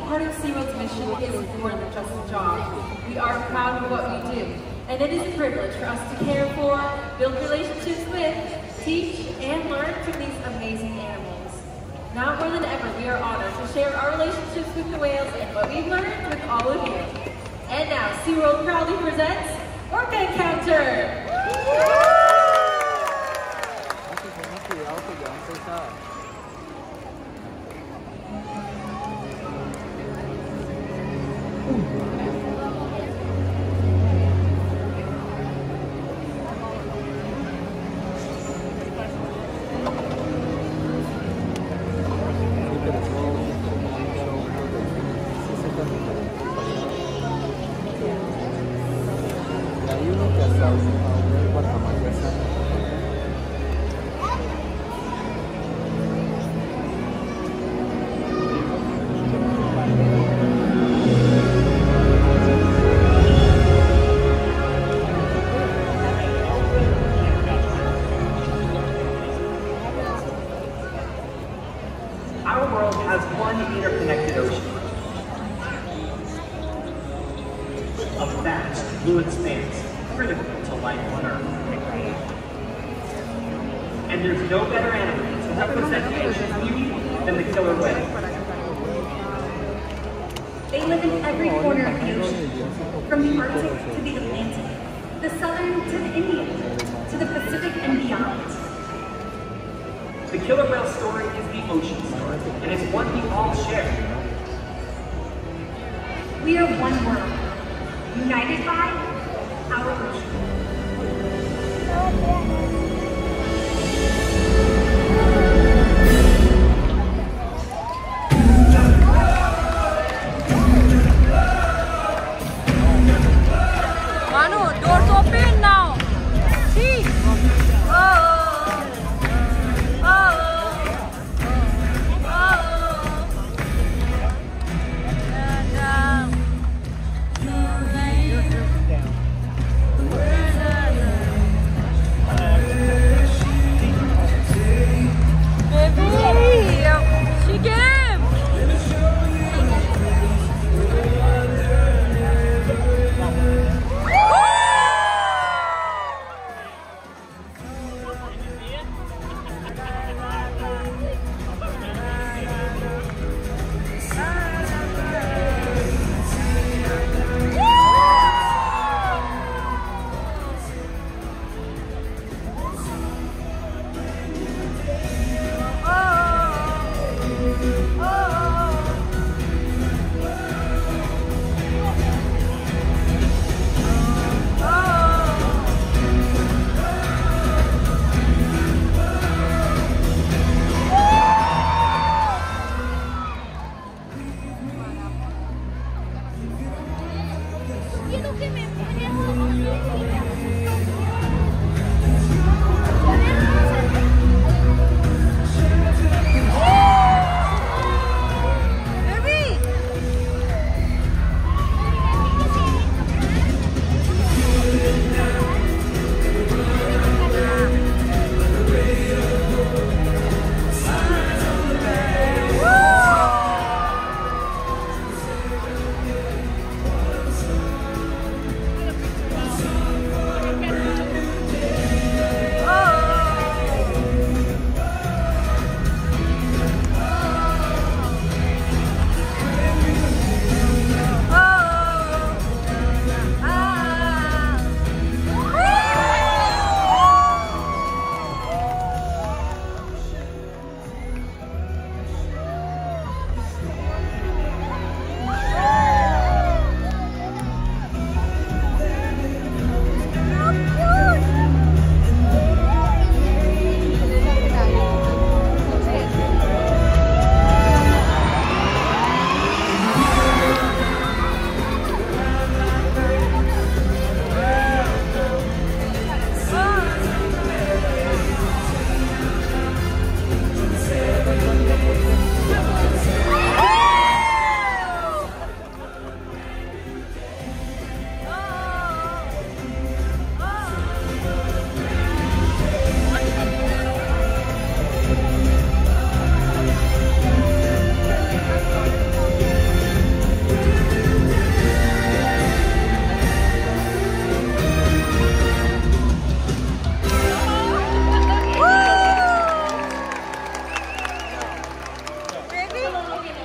part of SeaWorld's mission is more than just a job. We are proud of what we do, and it is a privilege for us to care for, build relationships with, teach, and learn from these amazing animals. Now more than ever, we are honored to share our relationships with the whales and what we've learned with all of you. And now, SeaWorld proudly presents Orca Encounter! Our world has one interconnected ocean. A vast blue expanse critical to life on Earth. And there's no better animal to represent the ocean's beauty than the killer whale. They live in every corner of the ocean, from the Arctic to the Atlantic, the Southern to the Indian, to the Pacific and beyond. The killer whale story is the ocean story, and it's one we all share. We are one world, united by our ocean. Manu, doors open now. See? Oh.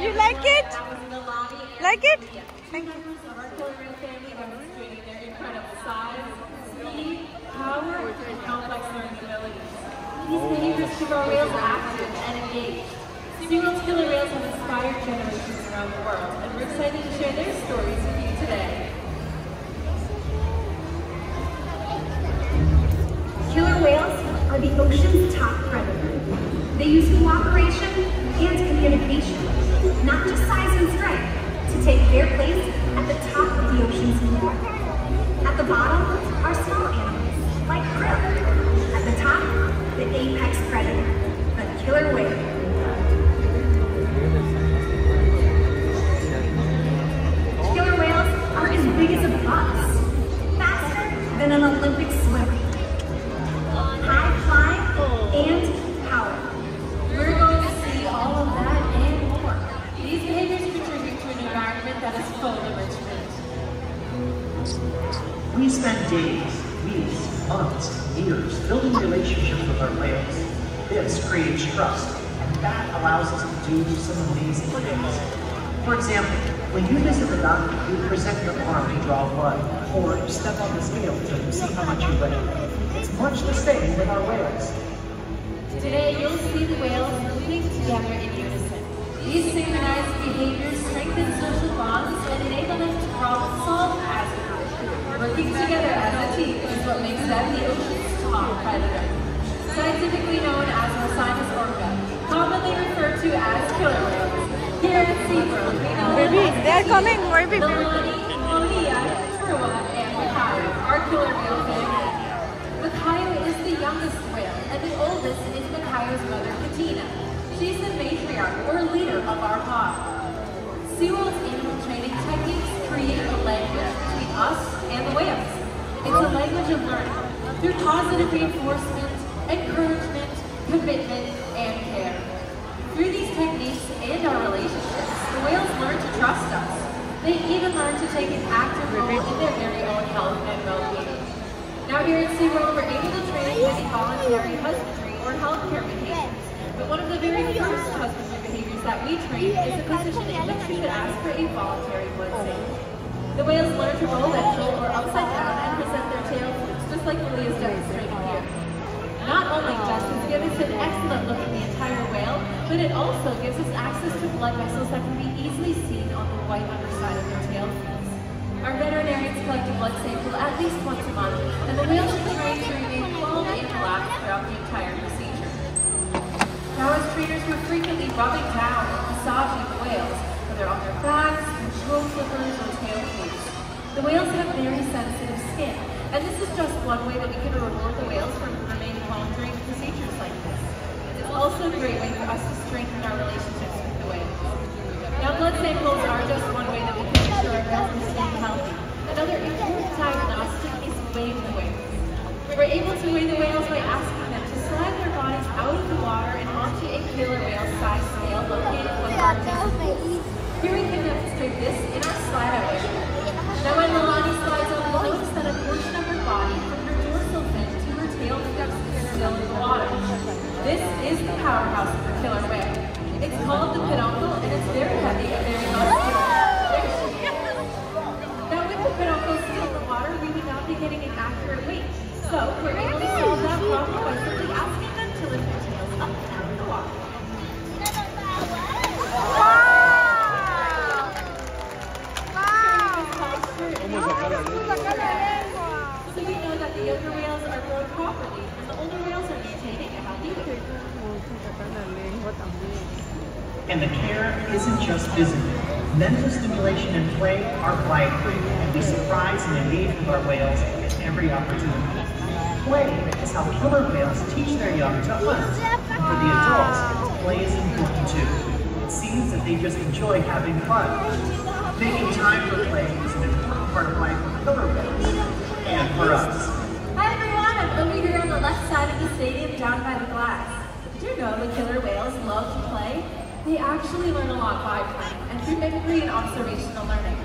You like it? Like it? Members of our killer whale family demonstrating their incredible size, speed, power, and complex learning abilities. These behaviors keep our whales active and engaged. SeaWorld's killer whales have inspired generations around the world, and we're excited to share their stories with you today. Killer whales are the ocean's top predator. They use cooperation and communication, not just size and strength, to take their place at the top of the ocean's floor. At the bottom are small animals, like krill. At the top, the apex predator, the killer whale. Killer whales are as big as a bus, faster than an Olympic swimmer. High climb and power. We're going to see all of that and more. These behaviors contribute to an environment that is full of enrichment. We spend days, weeks, months, years building relationships with our whales. This creates trust, and that allows us to do some amazing things. For example, when you visit the doctor, you present your arm to draw blood, or you step on the scale to see how much you weigh. It's much the same with our whales. Today, you'll see the whales moving together in unison. These synchronized behaviors strengthen social bonds and enable them to problem solve as a group. Working together as a team is what makes them the ocean's top predator. Scientifically known as Orca, commonly referred to as killer whales. Here at SeaWorld, we know Baby, they're coming, baby. and Makayo, our killer whale family. Makayo is the youngest whale, and the oldest is Makayo's mother, Katina. She's the matriarch, or leader, of our pod. SeaWorld's animal training techniques create a language between us and the whales. It's a language of learning, through positive reinforcement, encouragement, commitment, and care. Through these techniques and our relationships, the whales learn to trust us. They even learn to take an active role in their very own health and well-being. Now here at SeaWorld, we're able to train many voluntary husbandry or healthcare behaviors. But one of the very first husbandry behaviors that we train is a position in which we should ask for a voluntary blood sample. The whales learn to roll ventral or upside down and present their tail flukes, just like Lily is demonstrating here. Not only does this give us an excellent look at the entire whale, but it also gives us access to blood vessels that can be easily seen on the white underside of their tail flukes. Our veterinarians collect a blood sample at least once a month, and the whales are trained to remain calm and relaxed throughout the entire procedure. Now, as trainers, we're frequently rubbing down and massaging the whales, whether on their backs, control flippers, or tail flukes. The whales have very sensitive skin, and this is just one way that we can reward the whales for remaining calm during procedures like this. It's also a great way for us to strengthen our relationships with the whales. Now, blood samples are just one way that we can ensure our whales are staying healthy. Another important diagnostic is weighing the whales. We're able to weigh the whales by asking them to slide their bodies out of the water and onto a killer whale size scale located on our pools. Here we can demonstrate this in our slide out area. Now when Milani slides out, you'll notice that a portion of her body, from her dorsal fin to her tail flips, is still in the water. This is the powerhouse of the killer whale. It's called the peduncle, and it's very heavy and very muscular. There she is. Now with the peduncle still in the water, we would not be getting an accurate weight. So we're able to solve that problem by simply asking them to lift their tails up and out of the water. So we know that the younger whales are growing properly, and the older whales are maintaining a healthy weight. And the care isn't just physical. Mental stimulation and play are vital, and we surprise and engage with our whales at every opportunity. Play is how killer whales teach their young to hunt. For the adults, play is important too. It seems that they just enjoy having fun. Making time for play is an important part of life for killer whales, and for us. Hi everyone, I'm over here on the left side of the stadium down by the glass. Did you know the killer whales love to play? They actually learn a lot by playing, and through mimicry and observational learning.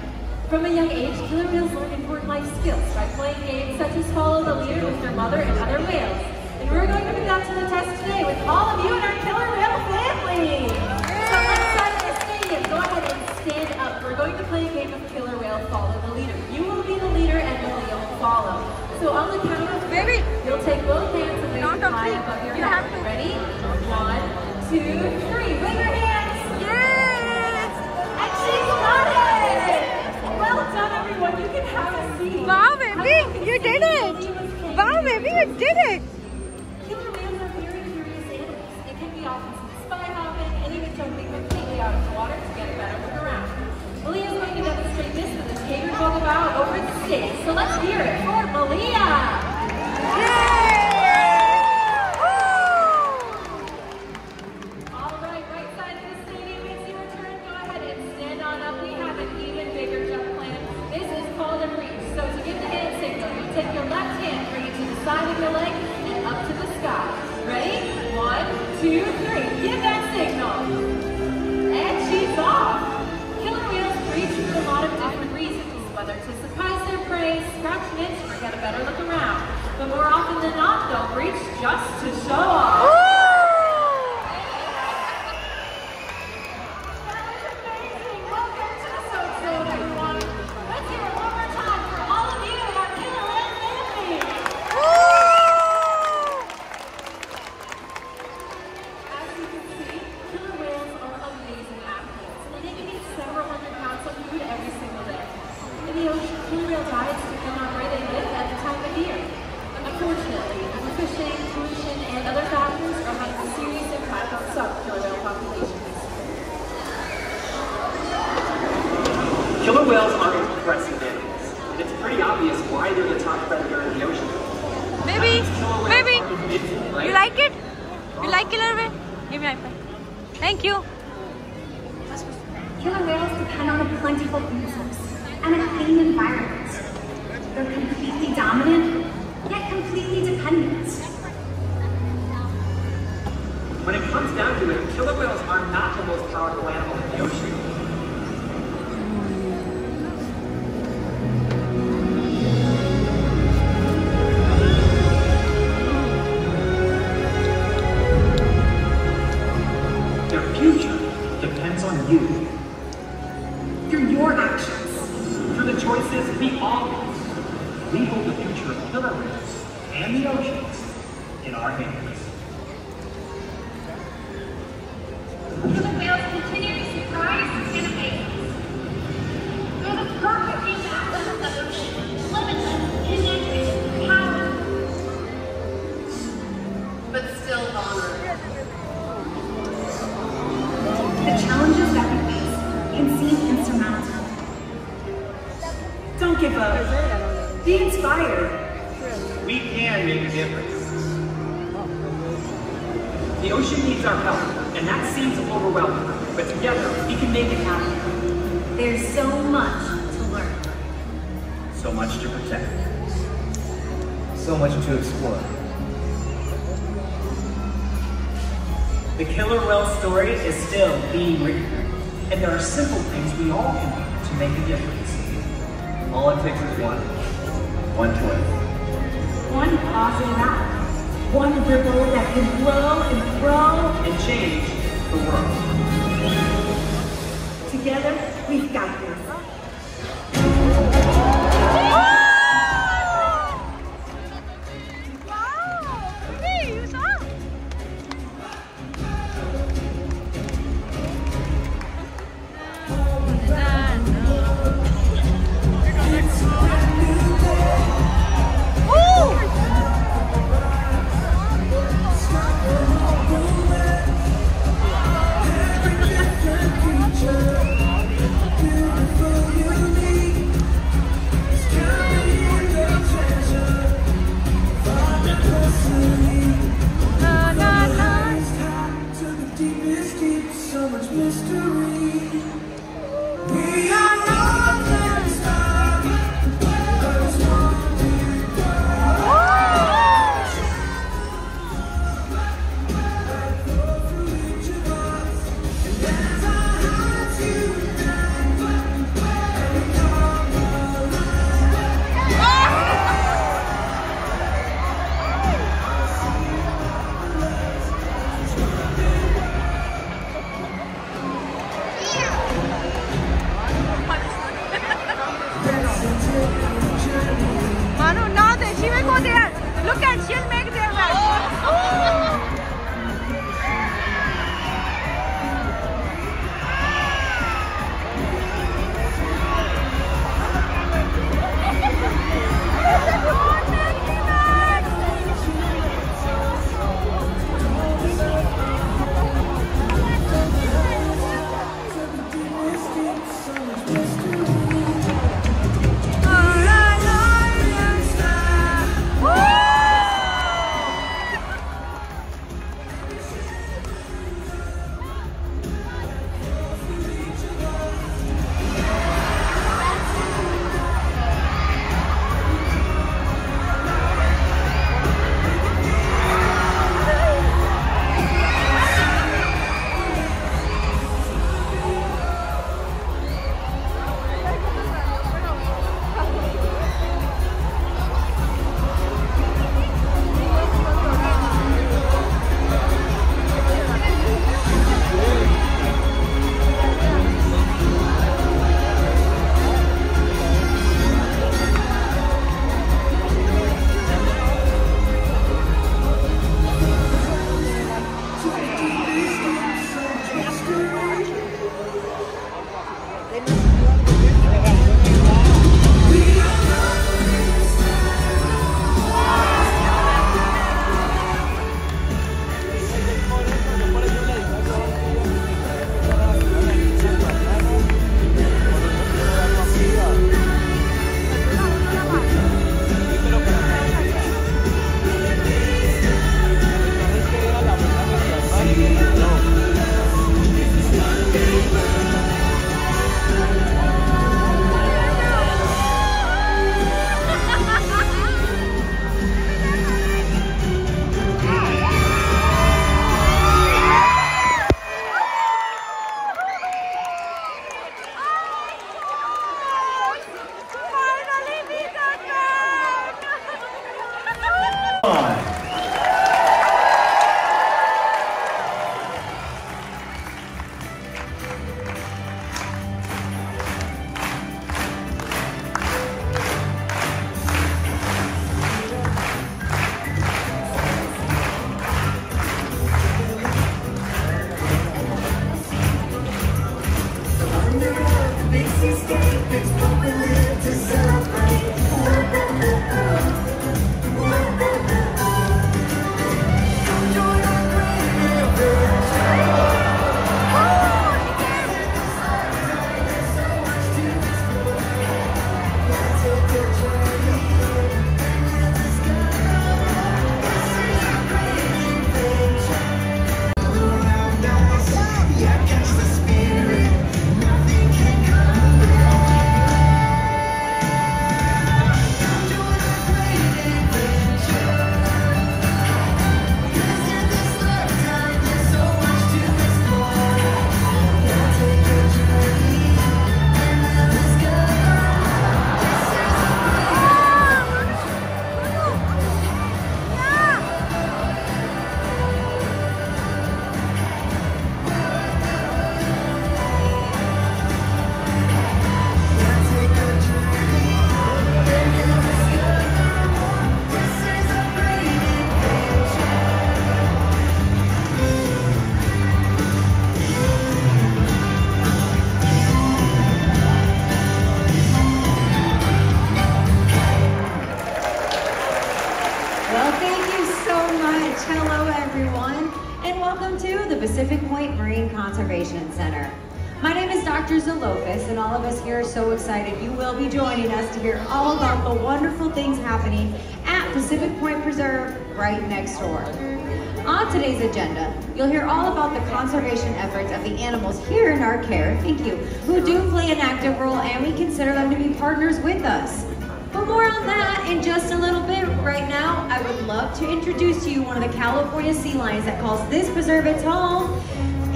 From a young age, killer whales learn important life skills by playing games such as follow the leader with their mother and other whales. And we're going to put that to the test today with all of you and our killer whale family. So let's start the stadium. high above your head. Ready? 1, 2, 3. Wave your hands. Yes! And she's got it! Well done, everyone. You can have a seat. Wow, baby, you did it! Wow, baby, you did it! Killer whales are very curious animals. It can be often seen spy hopping and even jumping completely out of the water to get a better look around. Malia is going to demonstrate this with a catered walkabout over the stage. So let's hear it for Malia! All right, right side of the stadium, it's your turn. Go ahead and stand on up. We have an even bigger jump plan. This is called a reach. So to give the hand signal, you take your left hand, bring it to the side of your leg, and up to the sky. Ready? 1, 2, 3. Give that signal. And she's off. Killer whales breach for a lot of different reasons, whether to surprise their prey, scratch an itch, or get a better look around. But more often than not, they'll breach just to show off. That was amazing. Welcome to the Soap Zone, everyone. Let's hear it one more time for all of you, our killer whale family. As you can see, killer whales are amazing athletes, and they can eat several hundred pounds of food every single day. In the ocean, killer whale diets depend on where they live at the time of year. Unfortunately, overfishing, pollution, and other factors are having a serious impact on some killer whale populations. Killer whales are impressive animals, and it's pretty obvious why they're the top predator in the ocean. Baby, you like it? You like killer whale? Give me a high five. Thank you. Killer whales depend on a plentiful food source and a clean environment. They're completely dominant, yet completely dependent. When it comes down to it, killer whales are not the most powerful animal in the ocean. Their future depends on you. Through your actions. Through the choices we all make, we hold the future of killer whales and the oceans in our hands. Killer whales continue to surprise and amaze us. They're the perfect example of the ocean, limitless, connected, powerful, but still vulnerable. The challenges that we face can seem insurmountable. Don't give up. Be inspired. We can make a difference. The ocean needs our help, and that seems overwhelming, but together we can make it happen. There's so much to learn. So much to protect. So much to explore. The killer whale story is still being written, and there are simple things we all can do to make a difference. All it takes is one choice. One positive act. One ripple that can grow and grow. And change the world. Together, we've got this. Beautiful. Conservation Center. My name is Dr. Zalofis, and all of us here are so excited you will be joining us to hear all about the wonderful things happening at Pacific Point Preserve right next door. On today's agenda, you'll hear all about the conservation efforts of the animals here in our care, thank you, who do play an active role, and we consider them to be partners with us. But more on that in just a little bit. Right now, I would love to introduce to you one of the California sea lions that calls this preserve its home.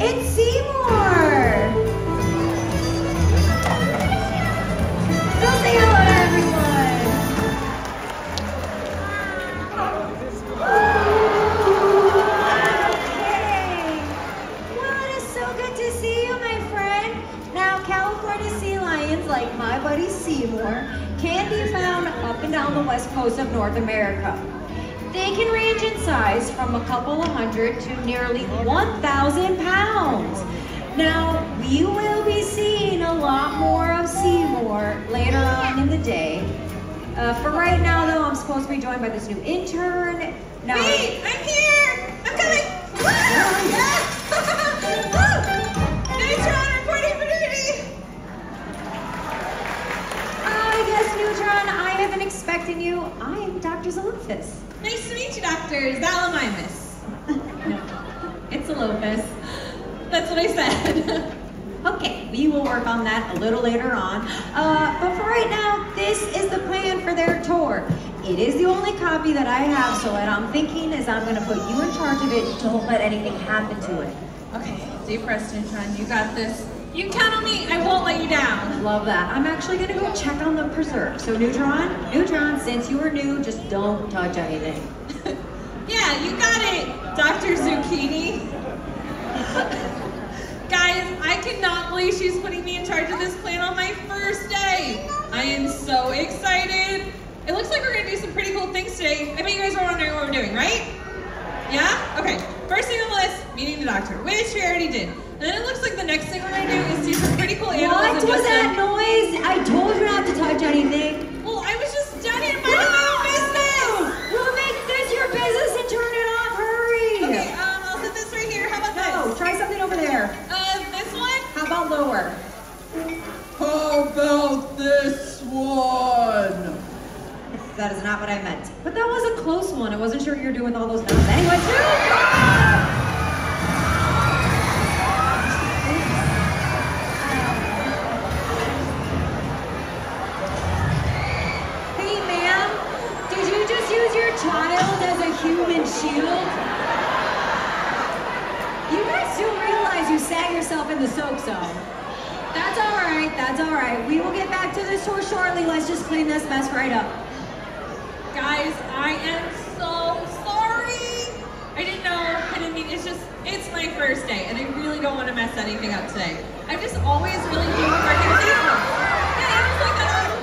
It's Seymour! So say hello to everyone! Okay. Well, it is so good to see you, my friend. Now, California sea lions, like my buddy Seymour, can be found up and down the west coast of North America. They can range in size from a couple of hundred to nearly 1,000 pounds. Now, we will be seeing a lot more of Seymour later on in the day. For right now, though, I'm supposed to be joined by this new intern. Now, wait, I'm here! I'm coming! Neutron reporting for duty! I guess, Neutron, I have been expecting you. I am Dr. Zalofis. Nice to meet you, doctors. Alamimus. No, it's Zalofis. That's what I said. Okay, we will work on that a little later on. But for right now, this is the plan for their tour. It is the only copy that I have, so what I'm thinking is I'm going to put you in charge of it. Don't let anything happen to it. Okay, deep breath, Neutron. You got this. You can count on me. I won't let you down. Love that. I'm actually going to go check on the preserve. So Neutron, since you are new, just don't touch anything. Yeah, you got it, Dr. Zucchini. Guys, I cannot believe she's putting me in charge of this plan on my first day. I am so excited. It looks like we're going to do some pretty cool things today. I bet you guys are wondering what we're doing, right? Yeah? Okay. First thing on the list, meeting the doctor, which we already did. And then it looks like the next thing we're going to do is do some pretty cool animals. What was that noise? I told you not to touch anything. Well, I was just studying my own business. We'll make this your business and turn it off. Hurry. Okay, I'll set this right here. How about this? No, try something over there. This one? How about lower? How about this one? That is not what I meant. But that was a close one. I wasn't sure what you were doing with all those numbers. Anyway, hey, ma'am, did you just use your child as a human shield? You guys do realize you sat yourself in the soak zone. That's all right, that's all right. We will get back to this tour shortly. Let's just clean this mess right up. Guys, I am so sorry. I didn't know, I didn't mean, it's my first day, and I really don't want to mess anything up today. I've just always really doing freaking things. Yeah, I was like,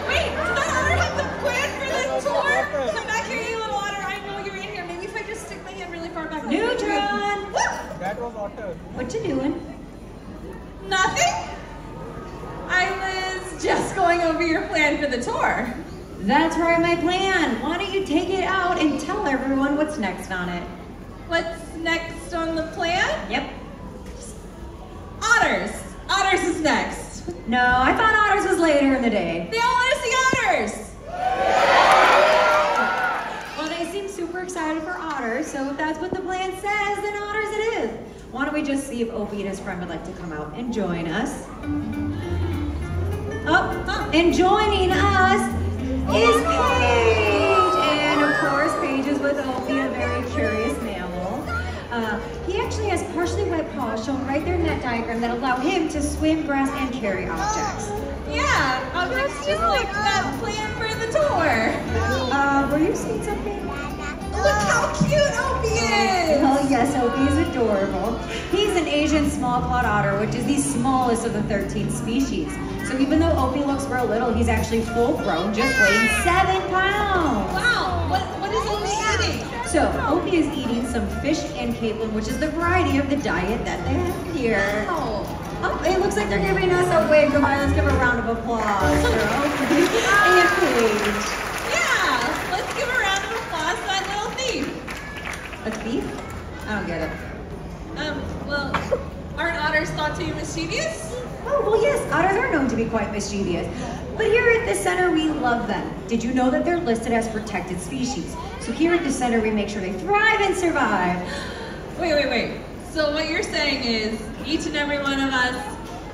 wait, does that otter have the plan for this tour? Come back here, you little otter. I know you're in here. Maybe if I just stick my head really far back. Neutron! That was Otter. What you doing? Nothing. I was going over your plan for the tour. That's right, my plan. Why don't you take it out and tell everyone what's next on it? What's next on the plan? Yep. Otters. Otters is next. No, I thought otters was later in the day. They all want to see otters. Well, they seem super excited for otters, so if that's what the plan says, then otters it is. Why don't we just see if Opie and his friend would like to come out and join us? Oh, and joining us is Paige. And of course, Paige is with Opie, a very curious mammal. He actually has partially wet paws shown right there in that diagram that allow him to swim, grass, and carry objects. Yeah, objects just like that plan for the tour. Were you seeing something? Look how cute Opie is! Oh yes, Opie is adorable. He's an Asian small-clawed otter, which is the smallest of the 13 species. So even though Opie looks real little, he's actually full-grown, just weighing 7 pounds. Wow, what is Opie eating? So Opie is eating some fish and capelin, which is the variety of the diet that they have here. Wow. Oh, it looks like they're giving us a wave goodbye. Let's give a round of applause for Opie and Paige. Yeah, let's give a round of applause to that little thief. That's beef? I don't get it. Well, aren't otters thought to be mischievous? Oh, well yes, otters are known to be quite mischievous. But here at the center, we love them. Did you know that they're listed as protected species? So here at the center, we make sure they thrive and survive. Wait. So what you're saying is, each and every one of us,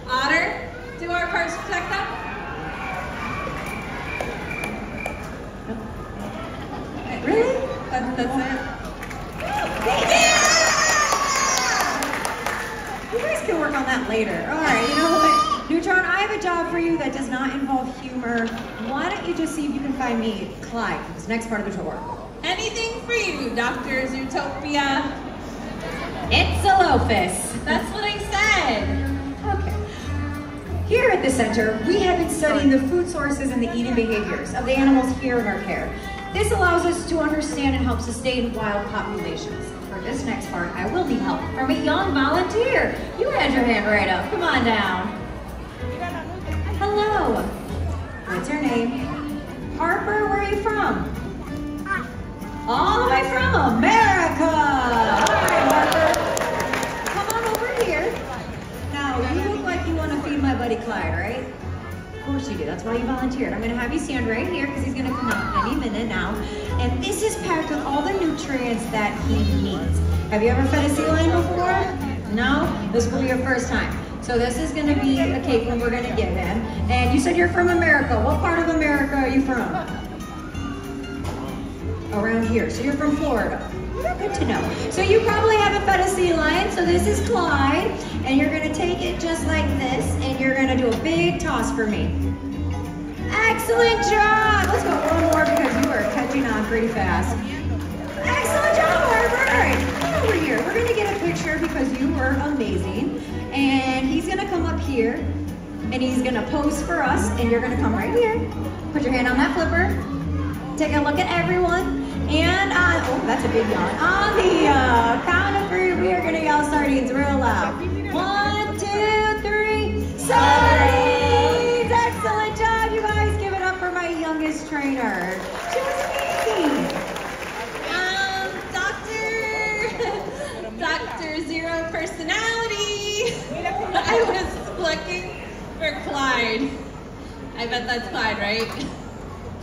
otter, do our parts to protect them? Really? That's it? You guys can work on that later. All right, you know what? Neutron, I have a job for you that does not involve humor. Why don't you just see if you can find me Clyde for this next part of the tour? Anything for you, Dr. Zootopia. It's a lophus. That's what I said. Okay. Here at the center, we have been studying the food sources and the eating behaviors of the animals here in our care. This allows us to understand and help sustain wild populations. For this next part, I will need help from a young volunteer. You had your hand right up. Come on down. Hello. What's your name? Harper, where are you from? All the way from America. All right, Harper. Come on over here. Now, you look like you want to feed my buddy Clyde, right? Of course you do. That's why you volunteered. I'm going to have you stand right here because he's going to come out any minute now. And this is packed with all the nutrients that he needs. Have you ever fed a sea lion before? No? This will be your first time. So this is going to be a cake when we're going to give him. And you said you're from America. What part of America are you from? Around here. So you're from Florida. Good to know. So you probably haven't fed a sea lion. So this is Clyde. And you're going to take it just like this. And you're going to do a big toss for me. Excellent job. Let's go one more because you are catching on pretty fast. Excellent job, Harper. All right, come over here. We're going to get a picture because you were amazing. And he's going to come up here. And he's going to pose for us. And you're going to come right here. Put your hand on that flipper. Take a look at everyone. And oh, that's a big yawn. On the count of 3, we are going to yell sardines real loud. 1, 2, 3. Sardines! Excellent job, you guys. Give it up for my youngest trainer. She was amazing. Dr. Zero Personality. I was looking for Clyde. I bet that's Clyde, right?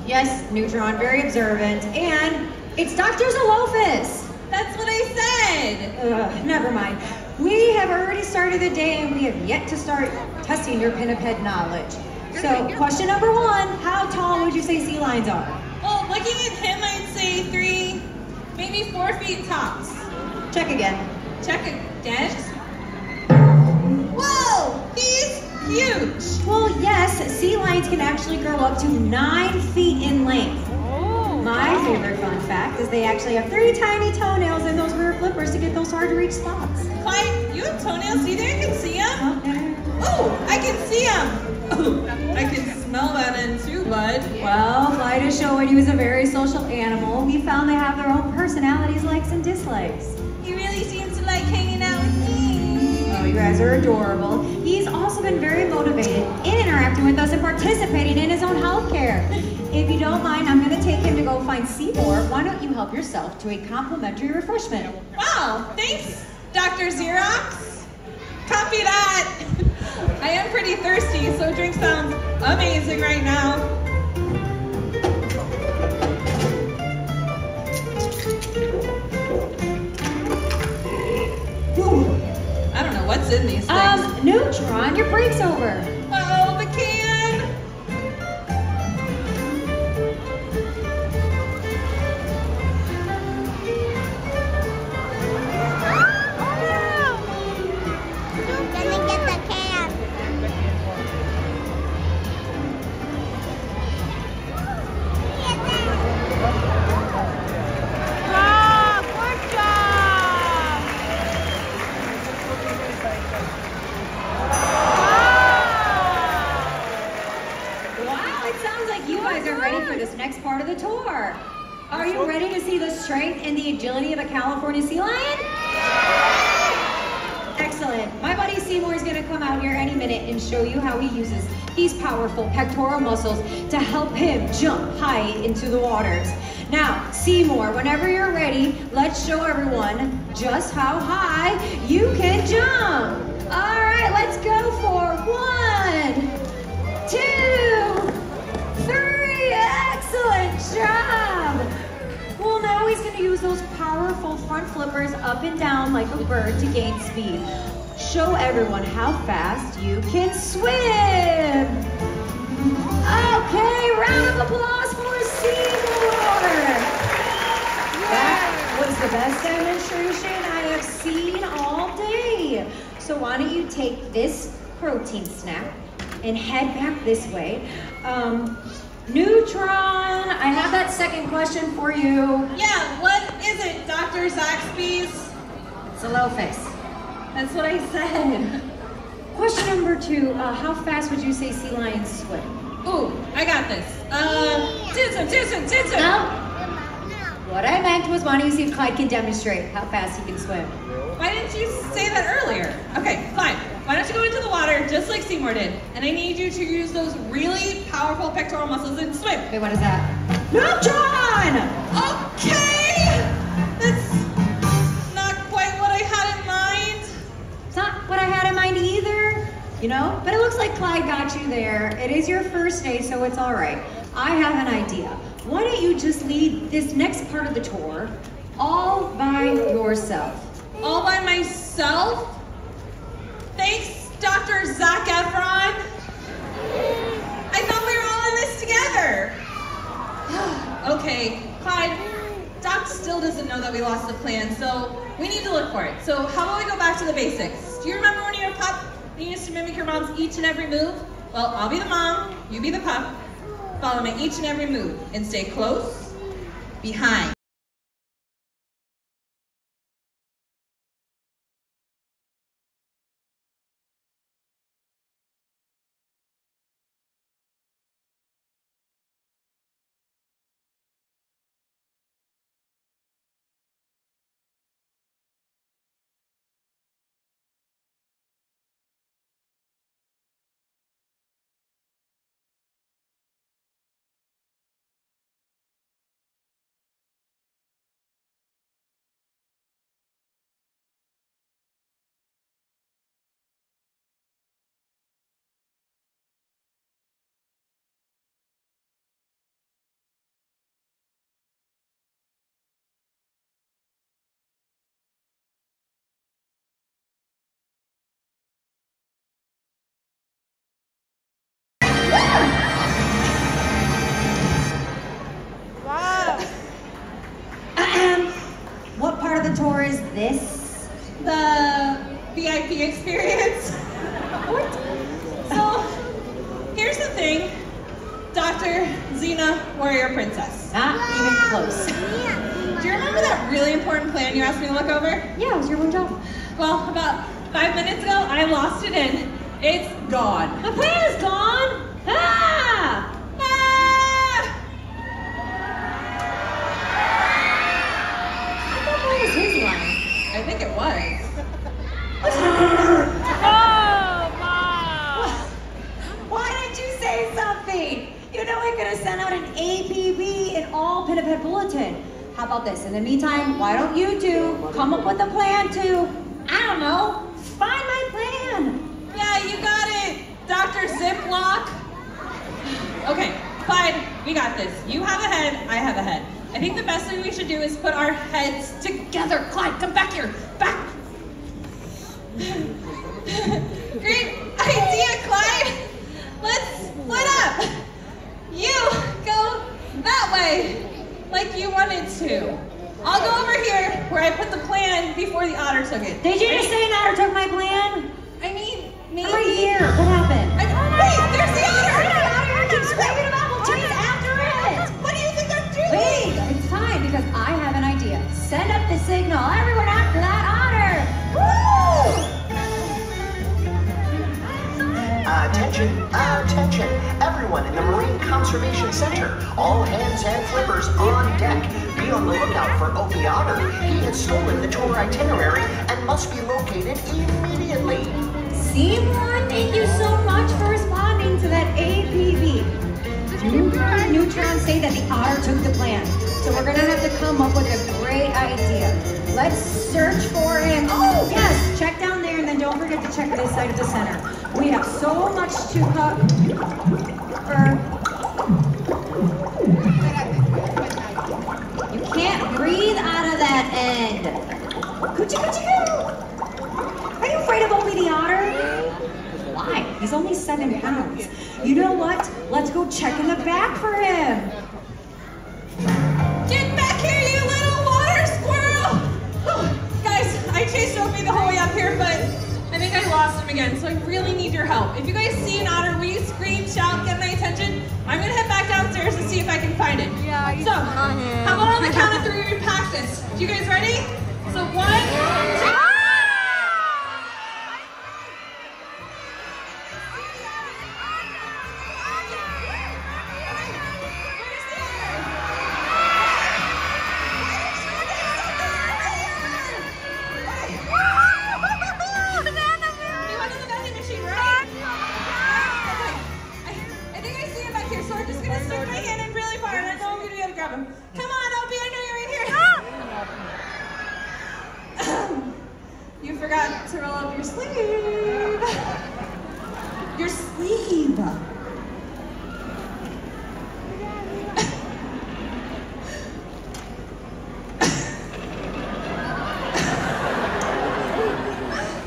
Yes, Neutron, very observant. And it's Dr. Zolophus. That's what I said. Never mind. We have already started the day and we have yet to start testing your pinniped knowledge. So question number 1, how tall would you say sea lions are? Well, looking at him, I'd say 3, maybe 4 feet tops. Check again. Check again? Whoa, he's huge. Well, yes, sea lions can actually grow up to 9 feet in length. My favorite fun fact is they actually have 3 tiny toenails in those rear flippers to get those hard to reach spots. Clyde, you have toenails? See there? I can see them. Oh, I can see them. Oh, I can smell that in too, bud. Well, Clyde is showing he was a very social animal. We found they have their own personalities, likes and dislikes. He really seems to like hanging out with me. Oh, you guys are adorable. He's also been very motivated in interacting with us and participating participating in his own healthcare. If you don't mind, I'm gonna take him to go find Seymour. Why don't you help yourself to a complimentary refreshment? Wow, thanks, Dr. Xerox. Copy that. I am pretty thirsty, so a drink sounds amazing right now. Whew. I don't know what's in these things. Neutron, your break's over. Oh, the can. Next part of the tour. Are you ready to see the strength and the agility of a California sea lion? Excellent. My buddy Seymour is going to come out here any minute and show you how he uses these powerful pectoral muscles to help him jump high into the waters. Now, Seymour, whenever you're ready, let's show everyone just how high you can jump. All right, let's go for 1, 2, 3. Excellent job! Well, now he's going to use those powerful front flippers up and down like a bird to gain speed. Show everyone how fast you can swim! Okay, round of applause for Seymour! That was the best demonstration I have seen all day. So why don't you take this protein snack and head back this way. Neutron, I have that second question for you. Yeah, what is it, Dr. Zaxby's? It's a low face. That's what I said. Question number 2, how fast would you say sea lions swim? Ooh, I got this. Tinson. No. What I meant was, why don't you see if Clyde can demonstrate how fast he can swim? Why didn't you say that earlier? Okay, fine. Why don't you go into the water just like Seymour did? And I need you to use those really powerful pectoral muscles and swim. Wait, what is that? Neutron! Okay! That's not quite what I had in mind. It's not what I had in mind either, you know? But it looks like Clyde got you there. It is your first day, so it's all right. I have an idea. Why don't you just lead this next part of the tour all by yourself? All by myself? Thanks, Dr. Zac Efron. I thought we were all in this together. Okay, Clyde, Doc still doesn't know that we lost the plan, so we need to look for it. So how about we go back to the basics? Do you remember when you were a pup and you used to mimic your mom's each and every move? Well, I'll be the mom, you be the pup. Follow me each and every move and stay close, behind. What part of the tour is this? The VIP experience. What? So, here's the thing, Dr. Xena, Warrior Princess. Not even close. Do you remember that really important plan you asked me to look over? Yeah, it was your one job. Well, about 5 minutes ago, I lost it and it's gone. The plan is gone! Ah! I thought that was his line. I think it was. Why didn't you say something? APB in all Pinniped Bulletin. How about this? In the meantime, why don't you two come up with a plan to, I don't know, find my plan? Yeah, you got it, Dr. Ziploc. Okay, fine, we got this. You have a head, I have a head. I think the best thing we should do is put our heads together. Clyde, come back here, back. Great idea, Clyde. Let's split up. You go that way, like you wanted to. I'll go over here where I put the plan before the otter took it. Did you just say an otter took my plan? I mean, maybe. Right here. What happened? Wait, there's the otter! I keep screaming about we'll chase after it. What do you think I'm doing? Wait, it's time because I have an idea. Send up the signal. Everyone after that otter. Woo! Attention, attention, everyone in the Marine Conservation Center. All hands and flippers on deck. Be on the lookout for Opie Otter. He has stolen the tour itinerary and must be located immediately. Seymour, thank you so much for responding to that APB. Neutrons say that the otter took the plan, so we're gonna have to come up with a great idea. Let's search for him. Oh, yes, check down there, and then don't forget to check this side of the center. We have so much to cover. You can't breathe out of that end. Coochie coochie coo! Are you afraid of Opie the otter? Why? He's only 7 pounds. You know what? Let's go check in the back for him. Get back here, you little water squirrel! Guys, I chased Opie the whole way up here, but I think I lost him again, so I really need your help. If you guys see an otter, will you scream, shout, get my attention? I'm gonna head back downstairs to see if I can find it. Yeah, so, how about on the count of 3 we pack this? You guys ready? So 1, 2. You forgot to roll up your sleeve. Your sleeve.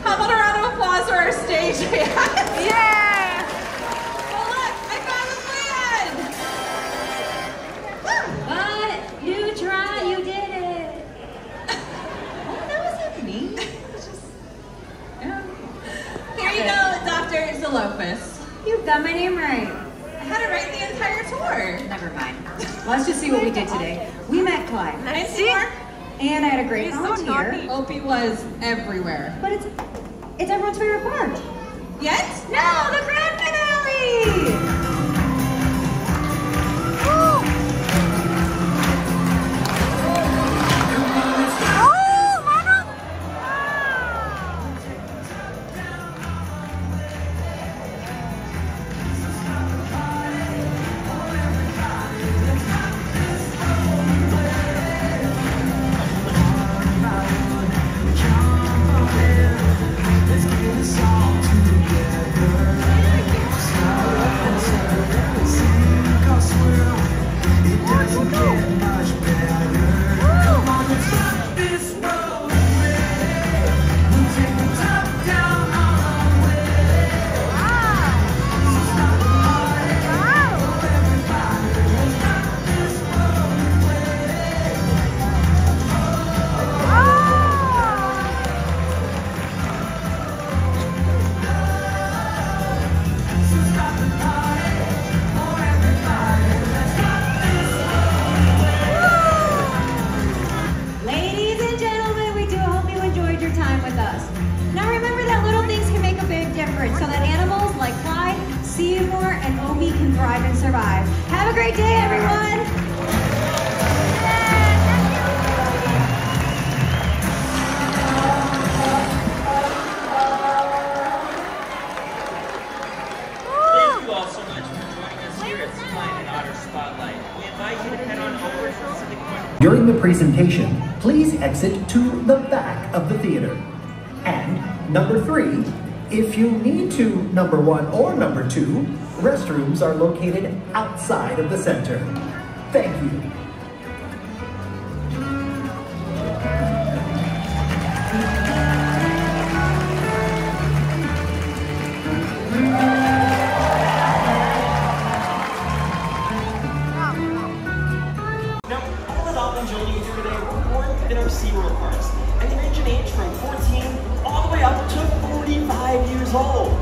How about a round of applause for our stage? Yeah! Well, look, I found the plan! But Neutron, you did it. Here you go, Dr. Zalopis. You've got my name right. I had to write the entire tour. Never mind. Let's just see what we did today. We met Clyde. And Seymour. And I had a great volunteer. Opie was everywhere. But it's everyone's favorite part. Yet? No, the grand finale! So that animals like Clyde, Seymour, and Opie can thrive and survive. Have a great day, everyone! Thank you all so much for joining us here at Clyde and Otter Spotlight. During the presentation, please exit to the back of the theater. And number 3, if you need to number 1 or number 2, restrooms are located outside of the center. Thank you. In our SeaWorld parks, and they range in age from 14 all the way up to 45 years old.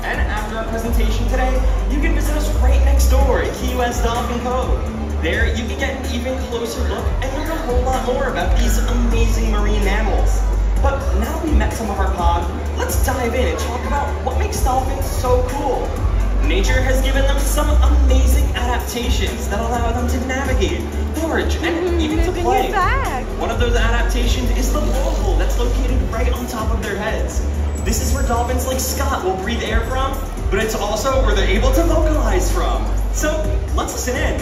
And after our presentation today, you can visit us right next door at Key West Dolphin Cove. There, you can get an even closer look and learn a whole lot more about these amazing marine mammals. But now we met some of our pod, let's dive in and talk about what makes dolphins so cool. Nature has given them some amazing adaptations that allow them to navigate, forage, and even to play. One of those adaptations is the blowhole that's located right on top of their heads. This is where dolphins like Scott will breathe air from, but it's also where they're able to vocalize from. So let's listen in.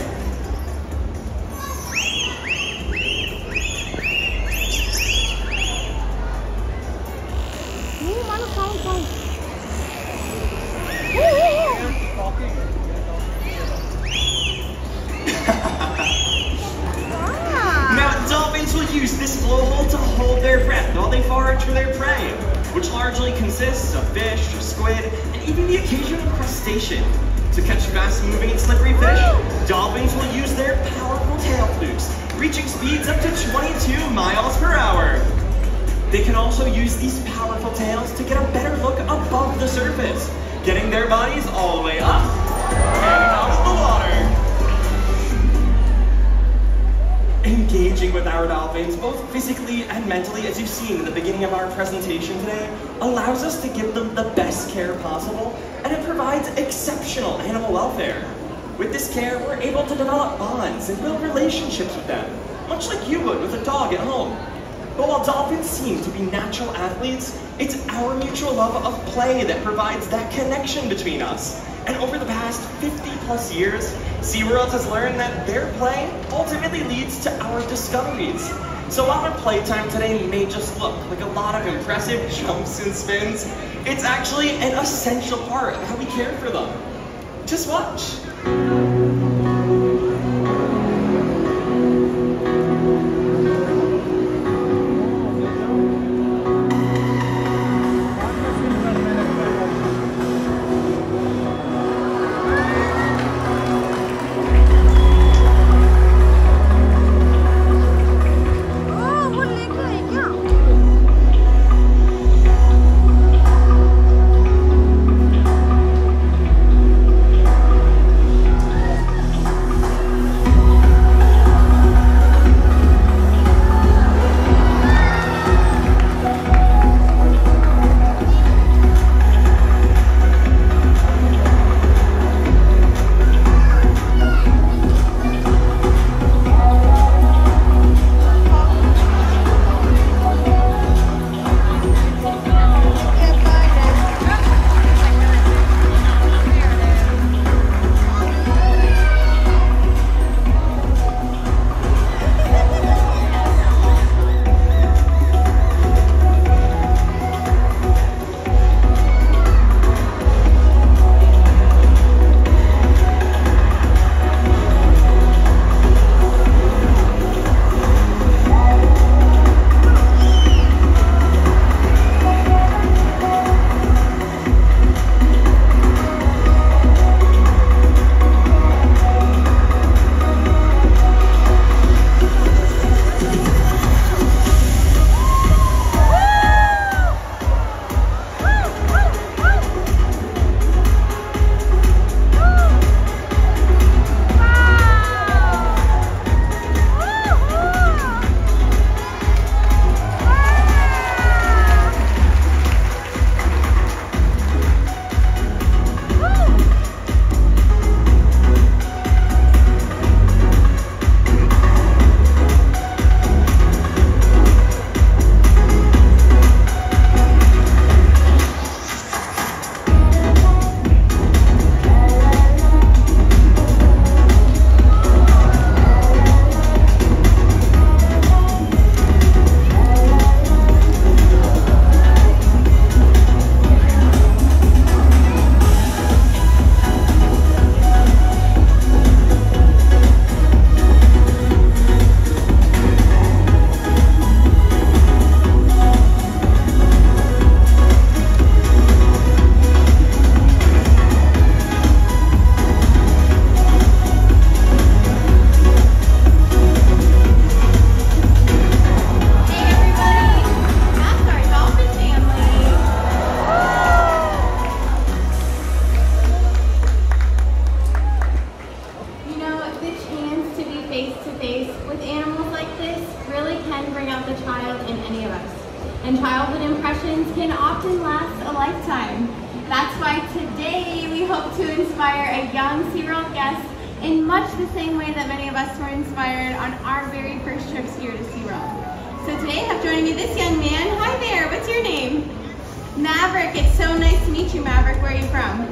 Now, dolphins will use this blowhole to hold their breath while they forage for their prey, which largely consists of fish, squid, and even the occasional crustacean. To catch fast-moving and slippery fish, dolphins will use their powerful tail flukes, reaching speeds up to 22 miles per hour. They can also use these powerful tails to get a better look above the surface, getting their bodies all the way up and out of the water. Engaging with our dolphins, both physically and mentally, as you've seen in the beginning of our presentation today, allows us to give them the best care possible, and it provides exceptional animal welfare. With this care, we're able to develop bonds and build relationships with them, much like you would with a dog at home. But while dolphins seem to be natural athletes, it's our mutual love of play that provides that connection between us. And over the past 50+ years, SeaWorld has learned that their play ultimately leads to our discoveries. So while our playtime today may just look like a lot of impressive jumps and spins, it's actually an essential part of how we care for them. Just watch. hope to inspire a young SeaWorld guest in much the same way that many of us were inspired on our very first trips here to SeaWorld. So today I have joining me this young man. Hi there, what's your name? Maverick. It's so nice to meet you, Maverick. Where are you from?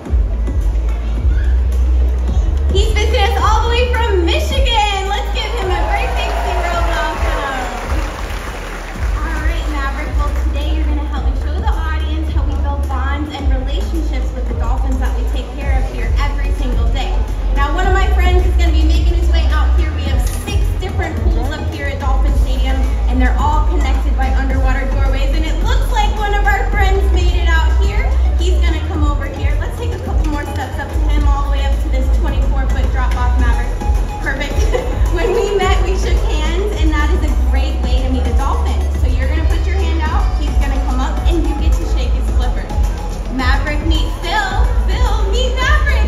He's visited us all the way from Michigan. Let's give him a great big SeaWorld welcome. All right, Maverick. Well, today you're going to help me show the audience how we build bonds and relationships with the dolphins that we take care of here every single day. Now, one of my friends is going to be making his way out here. We have 6 different pools up here at Dolphin Stadium, and they're all connected by underwater doorways, and it looks like one of our friends made it out here. He's going to come over here. Let's take a couple more steps up to him, all the way up to this 24-foot drop-off, Maverick. Perfect. When we met, we shook hands, and that is a great way to meet a dolphin. So you're going to put your hand out, he's going to come up, and you get to shake his flipper. Maverick, meet Phil. Phil, meet Maverick.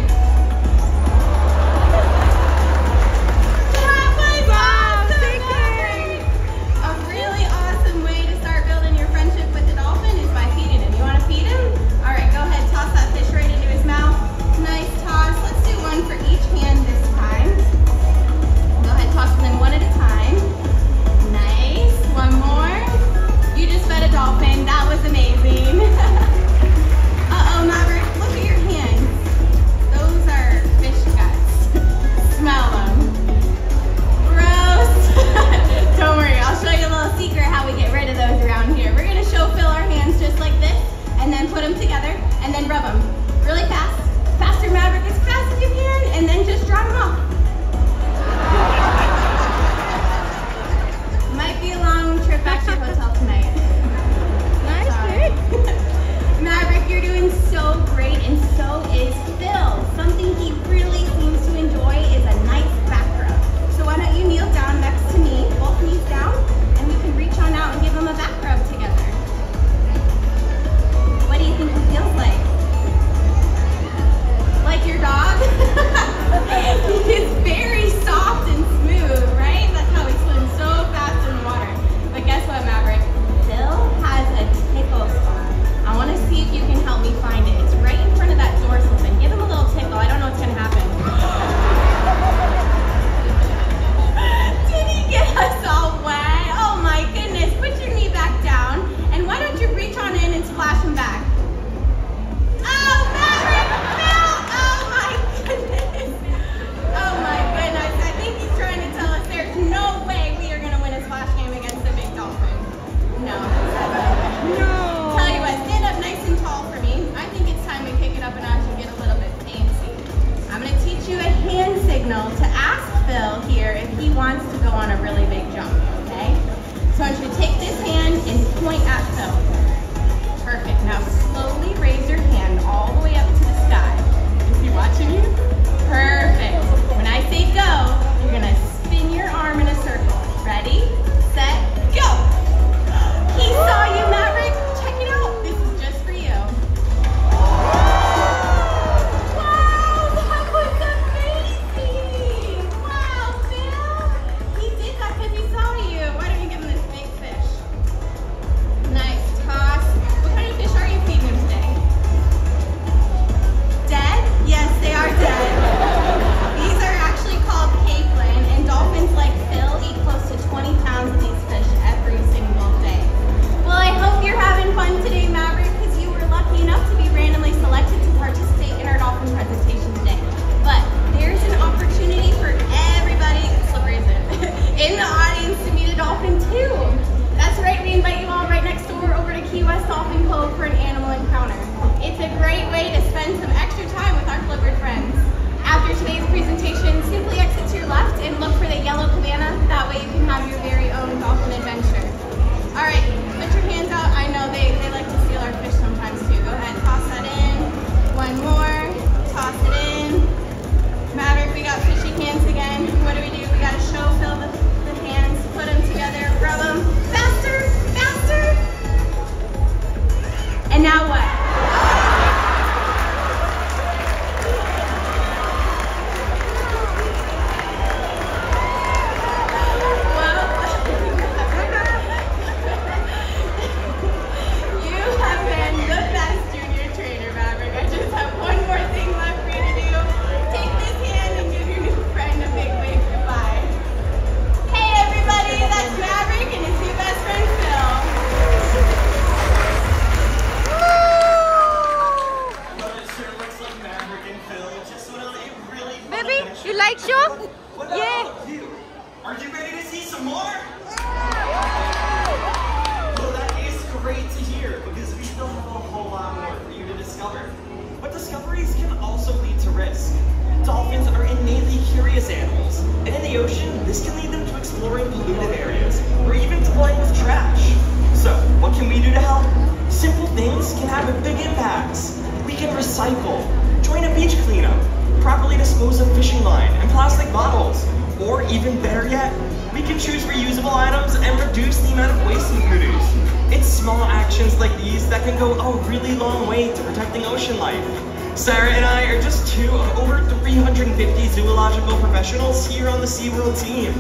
To ask Phil here if he wants to go on a really big jump, okay? So I want you to take this hand and point at Phil. Perfect. Now slowly raise your hand all the way up to the sky. Is he watching you? Perfect. When I say go, you're gonna spin your arm in a circle. Ready, set, go. He saw you, Maverick. Check it out. This is just for you. adventure. You like show? What about Yeah. you? Are you ready to see some more? Well, that is great to hear because we still have a whole lot more for you to discover. But discoveries can also lead to risk. Dolphins are innately curious animals, and in the ocean, this can lead them to exploring polluted areas or even to playing with trash. So, what can we do to help? Simple things can have big impacts. We can recycle, join a beach cleanup, properly dispose of fishing line and plastic bottles, or even better yet, we can choose reusable items and reduce the amount of waste we produce. It's small actions like these that can go a really long way to protecting ocean life. Sarah and I are just two of over 350 zoological professionals here on the SeaWorld team.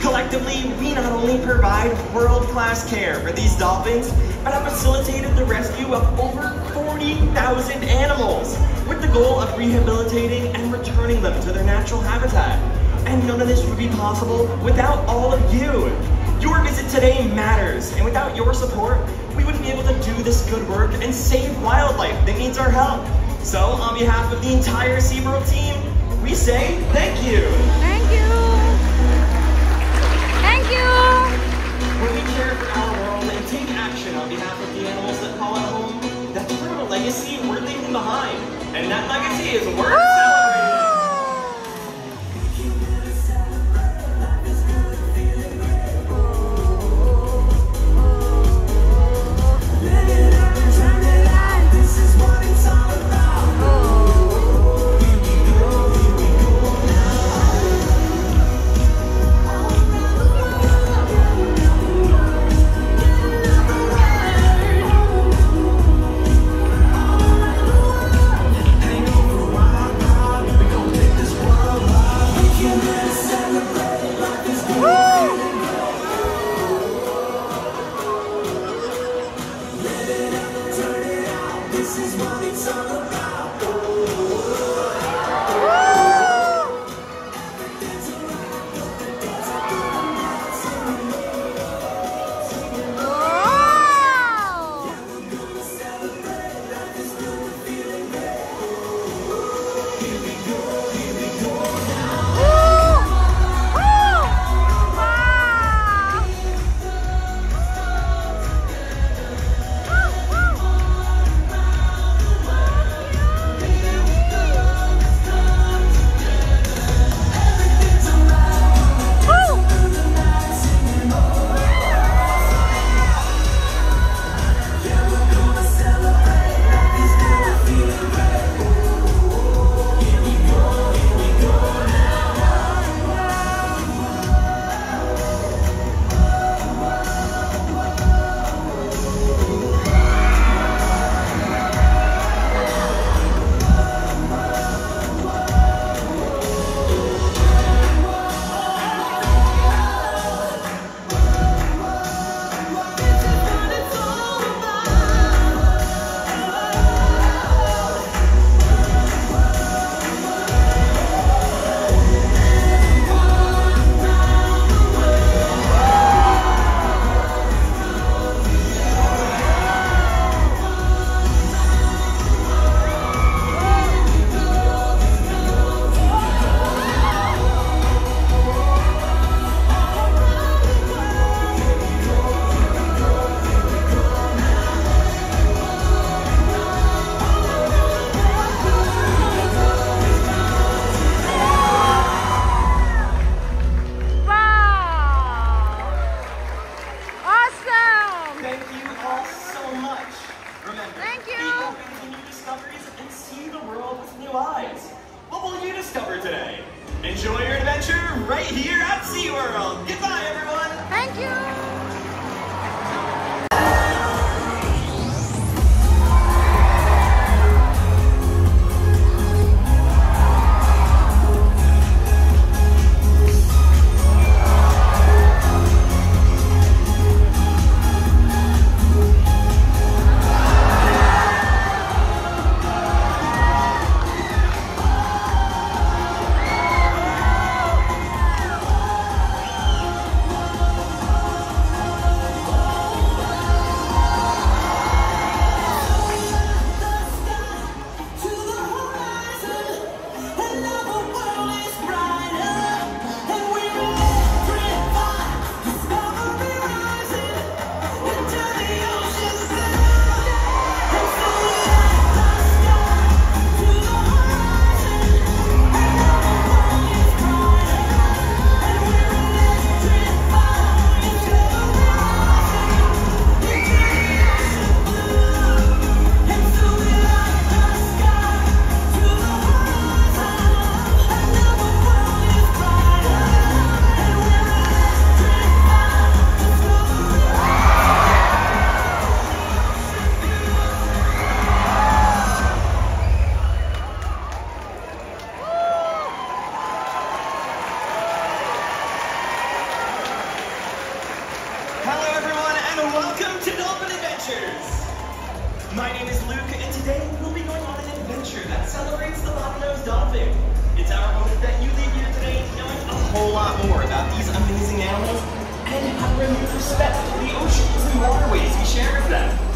Collectively, we not only provide world-class care for these dolphins, but have facilitated the rescue of over 40,000 animals, with the goal of rehabilitating and returning them to their natural habitat. And none of this would be possible without all of you. Your visit today matters, and without your support, we wouldn't be able to do this good work and save wildlife that needs our help. So, on behalf of the entire SeaWorld team, we say thank you. Thank you. Thank you. When we care for our world and take action on behalf of the animals that call it home, that's part of a legacy we're leaving behind. And that legacy is worth celebrating. Enjoy your adventure right here at SeaWorld. Goodbye, everyone. Thank you. My name is Luke, and today we'll be going on an adventure that celebrates the bottlenose dolphin. It's our hope that you leave here today knowing a whole lot more about these amazing animals and how to renew respect for the oceans and waterways we share with them.